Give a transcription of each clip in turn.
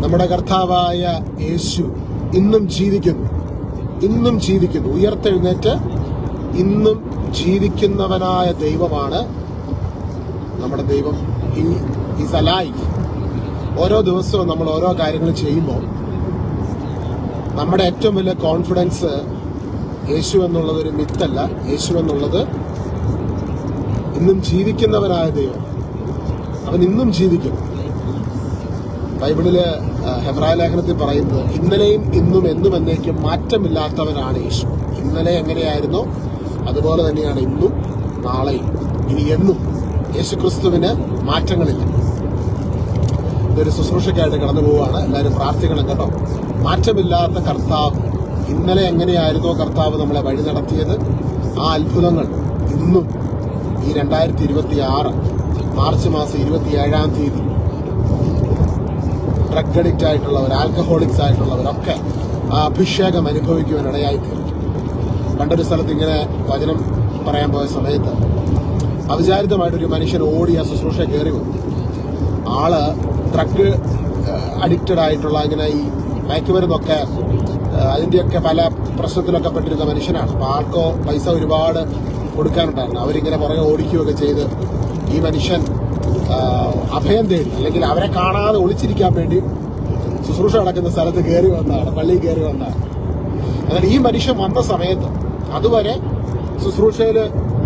നമ്മുടെ കർത്താവായ യേശു ഇന്നും ജീവിക്കുന്നു. ഉയർത്തെഴുന്നേറ്റ് ഇന്നും ജീവിക്കുന്നവനായ ദൈവമാണ് നമ്മുടെ ദൈവം. He is alive. ഓരോ ദിവസവും നമ്മൾ ഓരോ കാര്യങ്ങൾ ചെയ്യുമ്പോൾ നമ്മുടെ ഏറ്റവും വലിയ കോൺഫിഡൻസ് യേശു എന്നുള്ളത് ഒരു മിത്തല്ല. യേശു എന്നുള്ളത് ഇന്നും ജീവിക്കുന്നവനായ ദൈവം. അവൻ ഇന്നും ജീവിക്കും. ബൈബിളില് ഹെബ്രായ ലേഖനത്തിൽ പറയുന്നത് ഇന്നലെയും ഇന്നും എന്നും എന്നേക്കും മാറ്റമില്ലാത്തവനാണ് യേശു. ഇന്നലെ എങ്ങനെയായിരുന്നോ അതുപോലെ തന്നെയാണ് ഇന്നും നാളെയും ഇനി എന്നും. യേശു ക്രിസ്തുവിന് മാറ്റങ്ങളില്ല. ഇതൊരു ശുശ്രൂഷയ്ക്കായിട്ട് കടന്നു പോവുകയാണ്. എല്ലാവരും പ്രാർത്ഥിക്കണം കേട്ടോ. മാറ്റമില്ലാത്ത കർത്താവ്, ഇന്നലെ എങ്ങനെയായിരുന്നോ കർത്താവ് നമ്മളെ വഴി നടത്തിയത്, ആ അത്ഭുതങ്ങൾ ഇന്നും ഈ 2026 മാർച്ച് മാസം 27-ാം തീയതി ഡ്രഗ് അഡിക്റ്റ് ആയിട്ടുള്ളവർ, ആൽക്കഹോളിക്സ് ആയിട്ടുള്ളവരൊക്കെ ആ അഭിഷേകം അനുഭവിക്കുവാൻ ഇടയായിത്തീരും. പണ്ടൊരു സ്ഥലത്ത് ഇങ്ങനെ വചനം പറയാൻ പോയ സമയത്ത് അവിചാരിതമായിട്ടൊരു മനുഷ്യൻ ഓടി ആ ശുശ്രൂഷ കയറി വന്നു. ആള് ഡ്രഗ് അഡിക്റ്റഡ് ആയിട്ടുള്ള ഇങ്ങനെ ഈ മയക്കുമരുന്നൊക്കെ അതിന്റെയൊക്കെ പല പ്രശ്നത്തിലൊക്കെ പെട്ടിരുന്ന മനുഷ്യനാണ്. അപ്പൊ ആൾക്കോ പൈസ ഒരുപാട് കൊടുക്കാനുണ്ടായിരുന്നു. അവരിങ്ങനെ പുറകെ ഓടിക്കുകയൊക്കെ ചെയ്ത് ഈ മനുഷ്യൻ അഭയം തേടി, അല്ലെങ്കിൽ അവരെ കാണാതെ ഒളിച്ചിരിക്കാൻ വേണ്ടി ശുശ്രൂഷ നടക്കുന്ന സ്ഥലത്ത് കയറി വന്നതാണ്, പള്ളിയിൽ കയറി വന്നതാണ്. എന്നാൽ ഈ മനുഷ്യൻ വന്ന സമയത്ത് അതുവരെ ശുശ്രൂഷയിൽ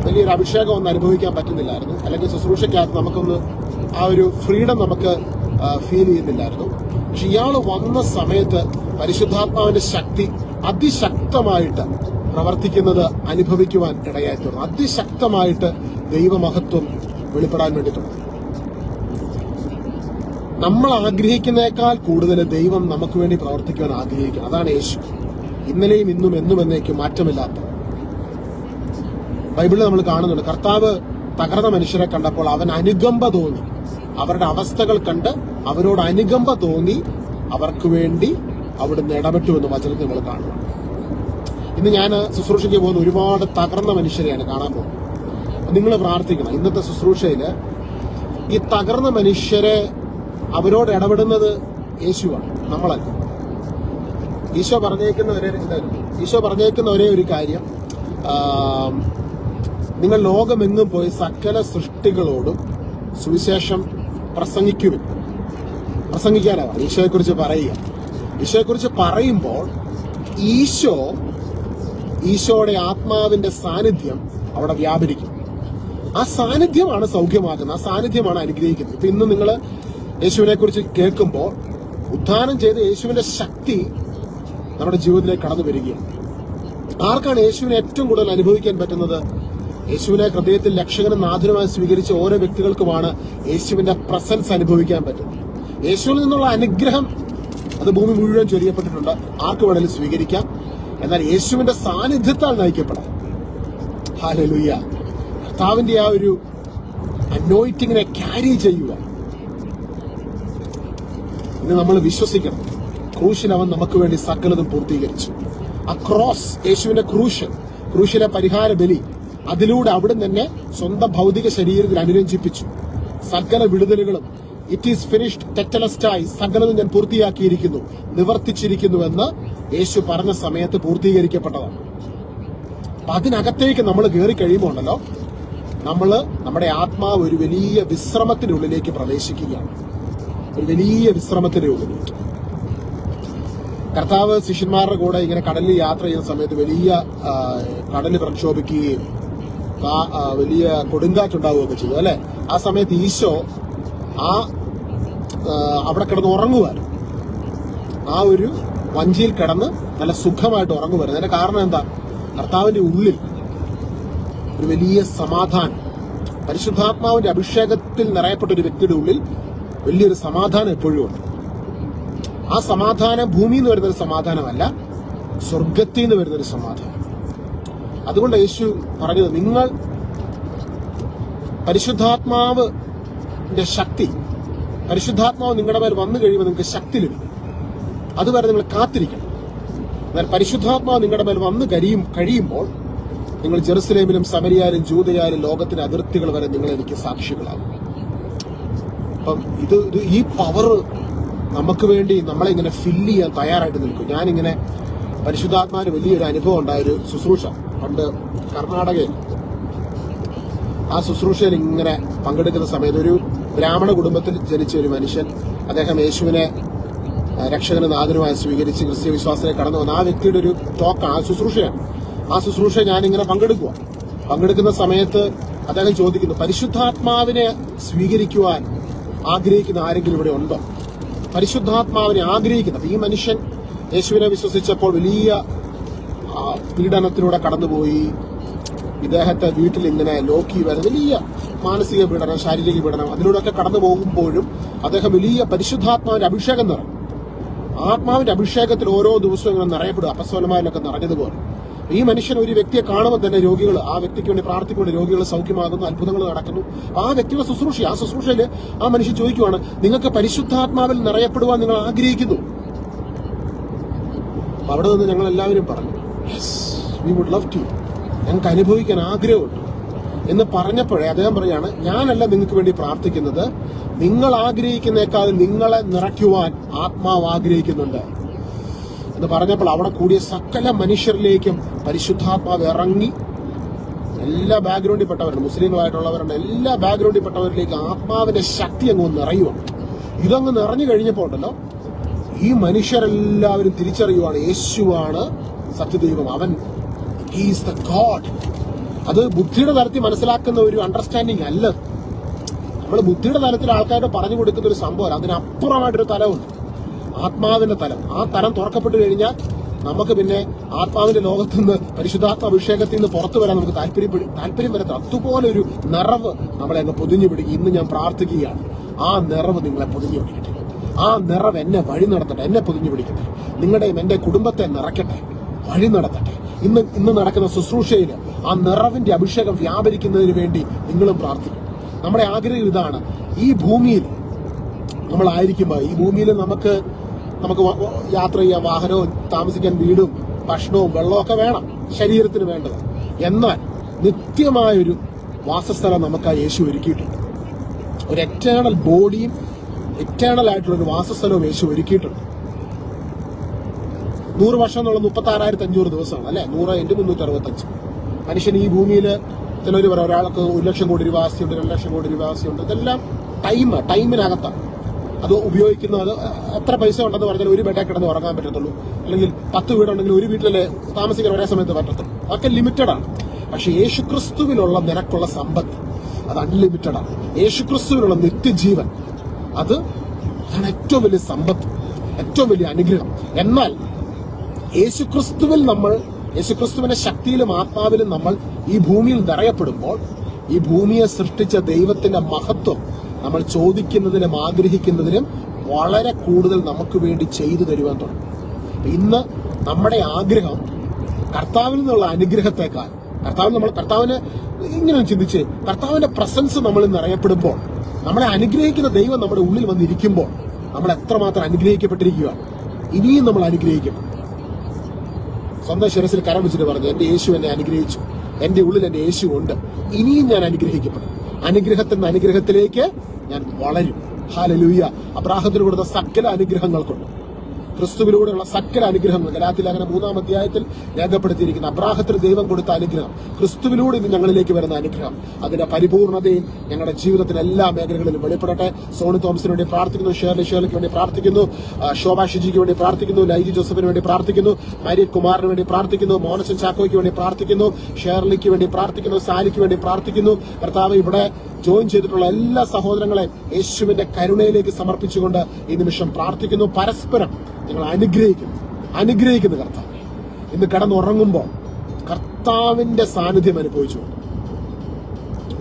വലിയൊരു അഭിഷേകം ഒന്നും അനുഭവിക്കാൻ പറ്റുന്നില്ലായിരുന്നു, അല്ലെങ്കിൽ ശുശ്രൂഷയ്ക്കകത്ത് നമുക്കൊന്ന് ആ ഒരു ഫ്രീഡം നമുക്ക് ഫീൽ ചെയ്യുന്നില്ലായിരുന്നു. പക്ഷെ ഇയാൾ വന്ന സമയത്ത് പരിശുദ്ധാത്മാവിന്റെ ശക്തി അതിശക്തമായിട്ട് പ്രവർത്തിക്കുന്നത് അനുഭവിക്കുവാൻ ഇടയായി തീർന്നു. അതിശക്തമായിട്ട് ദൈവമഹത്വം വെളിപ്പെടാൻ വേണ്ടി തുടങ്ങി. നമ്മൾ ആഗ്രഹിക്കുന്നേക്കാൾ കൂടുതൽ ദൈവം നമുക്ക് വേണ്ടി പ്രവർത്തിക്കുവാൻ ആഗ്രഹിക്കുക. അതാണ് യേശു. ഇന്നലെയും ഇന്നും എന്നും എന്നേക്കും മാറ്റമില്ലാത്ത. ബൈബിളിൽ നമ്മൾ കാണുന്നുണ്ട്, കർത്താവ് തകർന്ന മനുഷ്യരെ കണ്ടപ്പോൾ അവൻ അനുകമ്പ തോന്നി. അവരുടെ അവസ്ഥകൾ കണ്ട് അവരോട് അനുകമ്പ തോന്നി അവർക്ക് വേണ്ടി അവിടുന്ന് ഇടപെട്ടു എന്ന് വചനത്തിൽ നമ്മൾ കാണുന്നു. ഇന്ന് ഞാൻ ശുശ്രൂഷയ്ക്ക് പോകുന്ന ഒരുപാട് തകർന്ന മനുഷ്യരെയാണ് കാണാൻ പോകുന്നത്. നിങ്ങൾ പ്രാർത്ഥിക്കണം. ഇന്നത്തെ ശുശ്രൂഷയില് ഈ തകർന്ന മനുഷ്യരെ അവരോട് ഇടപെടുന്നത് യേശുവാണ്, നമ്മളല്ല. ഈശോ പറഞ്ഞേക്കുന്ന ഒരേ ഒരു കാര്യം, നിങ്ങൾ ലോകമെങ്ങും പോയി സകല സൃഷ്ടികളോടും സുവിശേഷം പ്രസംഗിക്കാനാണ് ഈശോയെക്കുറിച്ച് പറയുക. ഈശോയെക്കുറിച്ച് പറയുമ്പോൾ ഈശോയുടെ ആത്മാവിന്റെ സാന്നിധ്യം അവിടെ വ്യാപരിക്കും. ആ സാന്നിധ്യമാണ് സൗഖ്യമാക്കുന്നത്, ആ സാന്നിധ്യമാണ് അനുഗ്രഹിക്കുന്നത്. ഇപ്പൊ ഇന്ന് നിങ്ങൾ യേശുവിനെ കുറിച്ച് കേൾക്കുമ്പോൾ ഉദ്ധാനം ചെയ്ത യേശുവിന്റെ ശക്തി നമ്മുടെ ജീവിതത്തിലേക്ക് കടന്നു വരികയാണ്. ആർക്കാണ് യേശുവിനെ ഏറ്റവും കൂടുതൽ അനുഭവിക്കാൻ പറ്റുന്നത്? യേശുവിനെ ഹൃദയത്തിൽ രക്ഷകനും നാഥനുമായി സ്വീകരിച്ച ഓരോ വ്യക്തികൾക്കുമാണ് യേശുവിന്റെ പ്രസൻസ് അനുഭവിക്കാൻ പറ്റുന്നത്. യേശുവിൽ നിന്നുള്ള അനുഗ്രഹം അത് ഭൂമി മുഴുവൻ ചൊരിയപ്പെട്ടിട്ടുണ്ട്, ആർക്ക് വേണമെങ്കിലും സ്വീകരിക്കാം. എന്നാൽ യേശുവിന്റെ സാന്നിധ്യത്താൽ നയിക്കപ്പെടാം. ഹല്ലേലൂയ. കർത്താവിന്റെ ആ ഒരു അനോയിറ്റിങ്ങിനെ ക്യാരി ചെയ്യുക. ഇന്ന് നമ്മൾ വിശ്വസിക്കണം, ക്രൂശിൽ അവൻ നമുക്ക് വേണ്ടി സകലതും പൂർത്തീകരിച്ചു. ആ ക്രോസ്, യേശുവിന്റെ ക്രൂശിലെ പരിഹാര ബലി, അതിലൂടെ അവിടെ തന്നെ സ്വന്തം ഭൗതിക ശരീരത്തിൽ അനുരഞ്ജിപ്പിച്ചു. സകല വിടുതലുകളും ഇറ്റ് ഈസ് ഫിനിഷ്ഡ് ടെറ്റലസ്റ്റായി, സകലതും ഞാൻ പൂർത്തിയാക്കിയിരിക്കുന്നു, നിവർത്തിച്ചിരിക്കുന്നുവെന്ന് യേശു പറഞ്ഞ സമയത്ത് പൂർത്തീകരിക്കപ്പെട്ടതാണ്. അപ്പൊ അതിനകത്തേക്ക് നമ്മൾ കയറി കഴിയുമ്പോൾ ഉണ്ടല്ലോ, നമ്മുടെ ആത്മാവ് ഒരു വലിയ വിശ്രമത്തിനുള്ളിലേക്ക് പ്രവേശിക്കുകയാണ്. ഒരു വലിയ വിശ്രമത്തിന്റെ ഉള്ളിലേക്ക്. കർത്താവ് ശിഷ്യന്മാരുടെ കൂടെ ഇങ്ങനെ കടലിൽ യാത്ര ചെയ്യുന്ന സമയത്ത് വലിയ കടല് പ്രക്ഷോഭിക്കുകയും വലിയ കൊടുങ്കാറ്റുണ്ടാവുകയൊക്കെ ചെയ്തു, അല്ലെ? ആ സമയത്ത് ഈശോ അവിടെ കിടന്ന് ഉറങ്ങുമായിരുന്നു. ആ ഒരു വഞ്ചിയിൽ കിടന്ന് നല്ല സുഖമായിട്ട് ഉറങ്ങുമായിരുന്നു. അതിന്റെ കാരണം എന്താ? കർത്താവിന്റെ ഉള്ളിൽ ഒരു വലിയ സമാധാനം, പരിശുദ്ധാത്മാവിന്റെ അഭിഷേകത്തിൽ നിറയപ്പെട്ട ഒരു വ്യക്തിയുടെ ഉള്ളിൽ വലിയൊരു സമാധാനം എപ്പോഴും ഉണ്ട്. ആ സമാധാനം ഭൂമിയിൽ നിന്ന് വരുന്നൊരു സമാധാനമല്ല, സ്വർഗത്തിൽ നിന്ന് വരുന്നൊരു സമാധാനം. അതുകൊണ്ട് യേശു പറഞ്ഞത്, നിങ്ങൾ പരിശുദ്ധാത്മാവിന്റെ ശക്തി, പരിശുദ്ധാത്മാവ് നിങ്ങളുടെ മേൽ വന്നു കഴിയുമ്പോൾ നിങ്ങൾക്ക് ശക്തി ലഭിക്കും. അതുവരെ നിങ്ങൾ കാത്തിരിക്കണം. എന്നാൽ പരിശുദ്ധാത്മാവ് നിങ്ങളുടെ മേൽ വന്നു കഴിയുമ്പോൾ നിങ്ങൾ ജെറുസലേമിലും സമരിയാലും ജൂദയാലും ലോകത്തിന്റെ അതിർത്തികൾ വരെ നിങ്ങൾ എനിക്ക് സാക്ഷികളാകും. അപ്പം ഈ പവർ നമുക്ക് വേണ്ടി നമ്മളെ ഇങ്ങനെ ഫില്ല് ചെയ്യാൻ തയ്യാറായിട്ട് നിൽക്കും. ഞാനിങ്ങനെ പരിശുദ്ധാത്മാവിന് വലിയൊരു അനുഭവം ഉണ്ടായൊരു ശുശ്രൂഷ പണ്ട് കർണാടകയിൽ. ആ ശുശ്രൂഷയിൽ ഇങ്ങനെ പങ്കെടുക്കുന്ന സമയത്ത് ഒരു ബ്രാഹ്മണ കുടുംബത്തിൽ ജനിച്ച ഒരു മനുഷ്യൻ, അദ്ദേഹം യേശുവിനെ രക്ഷകനും നാഥനുമായി സ്വീകരിച്ച് ക്രിസ്തീയ വിശ്വാസത്തിലേക്ക് കടന്നു വന്ന ആ വ്യക്തിയുടെ ഒരു ടോക്കാണ്, ആ ശുശ്രൂഷയാണ്. ആ ശുശ്രൂഷ ഞാനിങ്ങനെ പങ്കെടുക്കുന്ന സമയത്ത് അദ്ദേഹം ചോദിക്കുന്നു, പരിശുദ്ധാത്മാവിനെ സ്വീകരിക്കുവാൻ ആഗ്രഹിക്കുന്ന ആരെങ്കിലും ഇവിടെ ഉണ്ടോ? പരിശുദ്ധാത്മാവിനെ ആഗ്രഹിക്കുന്നത്. ഈ മനുഷ്യൻ യേശുവിനെ വിശ്വസിച്ചപ്പോൾ വലിയ പീഡനത്തിലൂടെ കടന്നുപോയി. ഇദ്ദേഹത്തെ വീട്ടിൽ ഇങ്ങനെ ലോക്കി വരുന്ന വലിയ മാനസിക പീഡനം, ശാരീരിക പീഡനം, അതിലൂടെയൊക്കെ കടന്നു പോകുമ്പോഴും അദ്ദേഹം വലിയ പരിശുദ്ധാത്മാവിന്റെ അഭിഷേകം നിറയും. ആത്മാവിന്റെ അഭിഷേകത്തിൽ ഓരോ ദിവസവും ഇങ്ങനെ നിറയപ്പെടും, അപ്പസ്തലന്മാരിലൊക്കെ നിറഞ്ഞതുപോലെ. ഈ മനുഷ്യൻ ഒരു വ്യക്തിയെ കാണുമ്പോൾ തന്നെ രോഗികൾ, ആ വ്യക്തിക്ക് വേണ്ടി പ്രാർത്ഥിക്കൊണ്ട് രോഗികൾ സൗഖ്യമാകുന്നു, അത്ഭുതങ്ങൾ നടക്കുന്നു. ആ വ്യക്തിയുടെ ശുശ്രൂഷ, ആ ശുശ്രൂഷയിൽ ആ മനുഷ്യൻ ചോദിക്കുവാണ്, നിങ്ങൾക്ക് പരിശുദ്ധാത്മാവിൽ നിറയപ്പെടുവാൻ നിങ്ങൾ ആഗ്രഹിക്കുന്നു? അവിടെ നിന്ന് ഞങ്ങൾ എല്ലാവരും പറഞ്ഞു, yes, we would love to, ഞങ്ങൾക്ക് അനുഭവിക്കാൻ ആഗ്രഹമുണ്ട് എന്ന് പറഞ്ഞപ്പോഴേ അദ്ദേഹം പറയാണ്, ഞാനല്ല നിങ്ങൾക്ക് വേണ്ടി പ്രാർത്ഥിക്കുന്നത്, നിങ്ങൾ ആഗ്രഹിക്കുന്നേക്കാൾ നിങ്ങളെ നിറയ്ക്കുവാൻ ആത്മാവ് ആഗ്രഹിക്കുന്നുണ്ട് എന്ന് പറഞ്ഞപ്പോൾ അവിടെ കൂടിയ സകല മനുഷ്യരിലേക്കും പരിശുദ്ധാത്മാവ് ഇറങ്ങി. എല്ലാ ബാക്ക്ഗ്രൗണ്ടിൽ പെട്ടവരുണ്ട്, മുസ്ലിങ്ങളായിട്ടുള്ളവരുണ്ട്, എല്ലാ ബാക്ക്ഗ്രൗണ്ടിൽ പെട്ടവരിലേക്ക് ആത്മാവിന്റെ ശക്തി അങ്ങ് നിറയുവാണ്. ഇതങ്ങ് നിറഞ്ഞു കഴിഞ്ഞപ്പോൾ ഉണ്ടല്ലോ, ഈ മനുഷ്യരെല്ലാവരും തിരിച്ചറിയുവാണ്, യേശുവാണ് സത്യദൈവം, അവൻ ഈസ് ദ ഗോഡ്. അത് ബുദ്ധിയുടെ തലത്തിൽ മനസ്സിലാക്കുന്ന ഒരു അണ്ടർസ്റ്റാൻഡിങ് അല്ല. നമ്മൾ ബുദ്ധിയുടെ തലത്തിൽ ആൾക്കാരുടെ പറഞ്ഞു കൊടുക്കുന്ന ഒരു സംഭവം, അതിനപ്പുറമായിട്ടൊരു തലമുണ്ട്, ആത്മാവിന്റെ തലം. ആ തലം തുറക്കപ്പെട്ട് കഴിഞ്ഞാൽ നമുക്ക് പിന്നെ ആത്മാവിന്റെ ലോകത്ത് നിന്ന്, പരിശുദ്ധാത്മ അഭിഷേകത്തിൽ നിന്ന് പുറത്തു വരാൻ നമുക്ക് താല്പര്യം വരത്ത അതുപോലെ ഒരു നിറവ് നമ്മളെ അങ്ങ് പൊതിഞ്ഞു പിടിക്കും. ഇന്ന് ഞാൻ പ്രാർത്ഥിക്കുകയാണ്, ആ നിറവ് നിങ്ങളെ പൊതിഞ്ഞു പിടിക്കട്ടെ, ആ നിറവ് എന്നെ വഴി നടത്തട്ടെ, എന്നെ പൊതിഞ്ഞു പിടിക്കട്ടെ, നിങ്ങളുടെയും എന്റെ കുടുംബത്തെ നിറയ്ക്കട്ടെ, വഴി നടത്തട്ടെ. ഇന്ന് നടക്കുന്ന ശുശ്രൂഷയിൽ ആ നിറവിന്റെ അഭിഷേകം വ്യാപരിക്കുന്നതിന് വേണ്ടി നിങ്ങളും പ്രാർത്ഥിക്കും. നമ്മുടെ ആഗ്രഹം ഇതാണ്, ഈ ഭൂമിയിൽ നമ്മളായിരിക്കുമ്പോൾ, ഈ ഭൂമിയിൽ നമുക്ക് യാത്ര ചെയ്യാൻ വാഹനവും, താമസിക്കാൻ വീടും, ഭക്ഷണവും, വെള്ളവും ഒക്കെ വേണം, ശരീരത്തിന് വേണ്ടത്. എന്നാൽ നിത്യമായൊരു വാസസ്ഥലം നമുക്ക് ആ യേശു ഒരുക്കിയിട്ടുണ്ട്. ഒരു എറ്റേണൽ ബോഡിയും എറ്റേണൽ ആയിട്ടുള്ള ഒരു വാസസ്ഥലവും യേശു ഒരുക്കിയിട്ടുണ്ട്. 100 വർഷം എന്നുള്ള 36,500 ദിവസമാണ് അല്ലെ, 100 × 365. മനുഷ്യൻ ഈ ഭൂമിയിൽ ചിലർ പറയാം, ഒരാൾക്ക് 1 ലക്ഷം കോടി രൂപ ആസ്തിയുണ്ട്, 2 ലക്ഷം കോടി രൂപ ആസ്തിയുണ്ട്. ഇതെല്ലാം ടൈമിനകത്താണ് അത് ഉപയോഗിക്കുന്നത്. എത്ര പൈസ ഉണ്ടെന്ന് പറഞ്ഞാൽ ഒരു ബെഡേ കിടന്ന് ഉറങ്ങാൻ പറ്റത്തുള്ളൂ, അല്ലെങ്കിൽ 10 വീടുണ്ടെങ്കിൽ ഒരു വീട്ടിലെ താമസിക്കാൻ ഒരേ സമയത്ത് പറ്റത്തുള്ളൂ. അതൊക്കെ ലിമിറ്റഡ് ആണ്. പക്ഷെ യേശുക്രിസ്തുവിലുള്ള നിനക്കുള്ള സമ്പത്ത് അത് അൺലിമിറ്റഡ് ആണ്. യേശുക്രിസ്തുവിനുള്ള നിത്യജീവൻ അതാണ് ഏറ്റവും വലിയ സമ്പത്ത്, ഏറ്റവും വലിയ അനുഗ്രഹം. എന്നാൽ യേശുക്രിസ്തുവിന്റെ ശക്തിയിലും ആത്മാവിലും നമ്മൾ ഈ ഭൂമിയിൽ നിറയപ്പെടുമ്പോൾ, ഈ ഭൂമിയെ സൃഷ്ടിച്ച ദൈവത്തിന്റെ മഹത്വം നമ്മൾ ചോദിക്കുന്നതിനും ആഗ്രഹിക്കുന്നതിനും വളരെ കൂടുതൽ നമുക്ക് വേണ്ടി ചെയ്തു തരുവാൻ തുടങ്ങും. ഇന്ന് നമ്മുടെ ആഗ്രഹം കർത്താവിൽ നിന്നുള്ള അനുഗ്രഹത്തെക്കാൾ, കർത്താവിന് ഇങ്ങനെ ചിന്തിച്ച്, കർത്താവിന്റെ പ്രസൻസ് നമ്മളിൽ നിറയപ്പെടുമ്പോൾ, നമ്മളെ അനുഗ്രഹിക്കുന്ന ദൈവം നമ്മുടെ ഉള്ളിൽ വന്നിരിക്കുമ്പോൾ നമ്മൾ എത്രമാത്രം അനുഗ്രഹിക്കപ്പെട്ടിരിക്കുകയാണ്. ഇനിയും നമ്മൾ അനുഗ്രഹിക്കും. സ്വന്തം ശിരസിൽ കരം വെച്ചിട്ട് പറഞ്ഞു, എന്റെ യേശു എന്നെ അനുഗ്രഹിച്ചു, എന്റെ ഉള്ളിൽ എന്റെ യേശു ഉണ്ട്, ഇനിയും ഞാൻ അനുഗ്രഹിക്കപ്പെടും. അനുഗ്രഹത്തിൽ നിന്ന് അനുഗ്രഹത്തിലേക്ക് ഞാൻ വളരും. ഹല്ലേലൂയ. അബ്രാഹത്തിന് കൊടുത്ത സകല അനുഗ്രഹങ്ങൾക്കുണ്ട്, ക്രിസ്തുവിലൂടെയുള്ള സകല അനുഗ്രഹങ്ങൾ ഗലാത്യലേഖനം 3-ാം അധ്യായത്തിൽ രേഖപ്പെടുത്തിയിരിക്കുന്ന അബ്രാഹത്തിന് ദൈവം കൊടുത്ത അനുഗ്രഹം, ക്രിസ്തുവിലൂടെ ഇന്ന് ഞങ്ങളിലേക്ക് വരുന്ന അനുഗ്രഹം, അതിന്റെ പരിപൂർണതയും ഞങ്ങളുടെ ജീവിതത്തിലെ എല്ലാ മേഖലകളിലും വെളിപ്പെടട്ടെ. സോണി തോമസിന് വേണ്ടി പ്രാർത്ഥിക്കുന്നു, ഷേർലിക്ക് വേണ്ടി പ്രാർത്ഥിക്കുന്നു, ശോഭ ഷിജിക്ക് വേണ്ടി പ്രാർത്ഥിക്കുന്നു, ലൈജി ജോസഫിന് വേണ്ടി പ്രാർത്ഥിക്കുന്നു, മാരിയറ്റ് കുമാറിന് വേണ്ടി പ്രാർത്ഥിക്കുന്നു, മോനസൻ ചാക്കോയ്ക്ക് വേണ്ടി പ്രാർത്ഥിക്കുന്നു, ഷേർലിക്ക് വേണ്ടി പ്രാർത്ഥിക്കുന്നു, സാലിക്ക് വേണ്ടി പ്രാർത്ഥിക്കുന്നു. കർത്താവ് ഇവിടെ ജോയിൻ ചെയ്തിട്ടുള്ള എല്ലാ സഹോദരങ്ങളെ യേശുവിന്റെ കരുണയിലേക്ക് സമർപ്പിച്ചുകൊണ്ട് ഈ നിമിഷം പ്രാർത്ഥിക്കുന്നു. പരസ്പരം നിങ്ങൾ അനുഗ്രഹിക്കുന്നു കർത്താവ്. ഇന്ന് കിടന്നുറങ്ങുമ്പോൾ കർത്താവിന്റെ സാന്നിധ്യം അനുഭവിച്ചുകൊണ്ട്,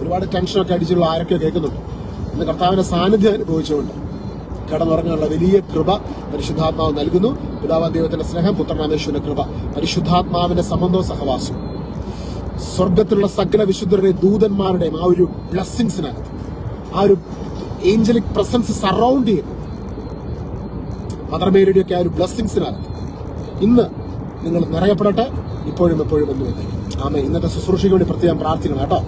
ഒരുപാട് ടെൻഷനൊക്കെ അടിച്ചുള്ള ആരൊക്കെ കേൾക്കുന്നുണ്ട്, ഇന്ന് കർത്താവിന്റെ സാന്നിധ്യം അനുഭവിച്ചുകൊണ്ട് കിടന്നുറങ്ങാനുള്ള വലിയ കൃപ പരിശുദ്ധാത്മാവ് നൽകുന്നു. പിതാവാം ദൈവത്തിന്റെ സ്നേഹം, പുത്രനാമേശ്വരന്റെ കൃപ, പരിശുദ്ധാത്മാവിന്റെ സംബന്ധവും സഹവാസവും, സ്വർഗത്തിലുള്ള സകല വിശുദ്ധരുടെയും ദൂതന്മാരുടെയും ആ ഒരു ബ്ലെസ്സിങ്സിനകത്ത്, ആ ഒരു ഏഞ്ചലിക് പ്രസൻസ് സറൗണ്ട് ചെയ്യുന്നു, മദർ മേരിയുടെയൊക്കെ ആ ഒരു ബ്ലെസ്സിങ്സിനകത്ത് ഇന്ന് നിങ്ങൾ നിറയപ്പെടട്ടെ, ഇപ്പോഴും എപ്പോഴും എന്ന് വന്നേക്കും. ആമേൻ. ഇന്നത്തെ ശുശ്രൂഷയ്ക്ക് വേണ്ടി പ്രത്യേകം പ്രാർത്ഥിക്കണം കേട്ടോ.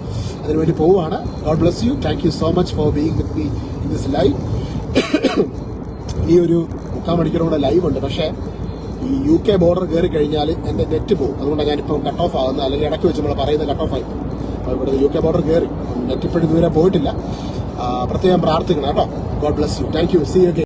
അതിനുവേണ്ടി പോവുകയാണ്. God bless you. Thank you so much for being with me in this live. ഈ ഒരു 3/4 മണിക്കൂറുകൂടെ ലൈവ് ഉണ്ട്. പക്ഷേ ഈ UK ബോർഡർ കയറി കഴിഞ്ഞാൽ എന്റെ നെറ്റ് പോകും. അതുകൊണ്ടാണ് ഞാനിപ്പം കട്ട് ഓഫ് ആകുന്നത്. അല്ലെങ്കിൽ ഇടയ്ക്ക് വെച്ച് നമ്മൾ പറയുന്നത് കട്ട് ഓഫ് ആയി. ഇവിടെ UK ബോർഡർ കയറി നെറ്റ് ഇപ്പോഴും ഇതുവരെ പോയിട്ടില്ല. പ്രത്യേകം പ്രാർത്ഥിക്കണം കേട്ടോ. God bless you. Thank you. See you again.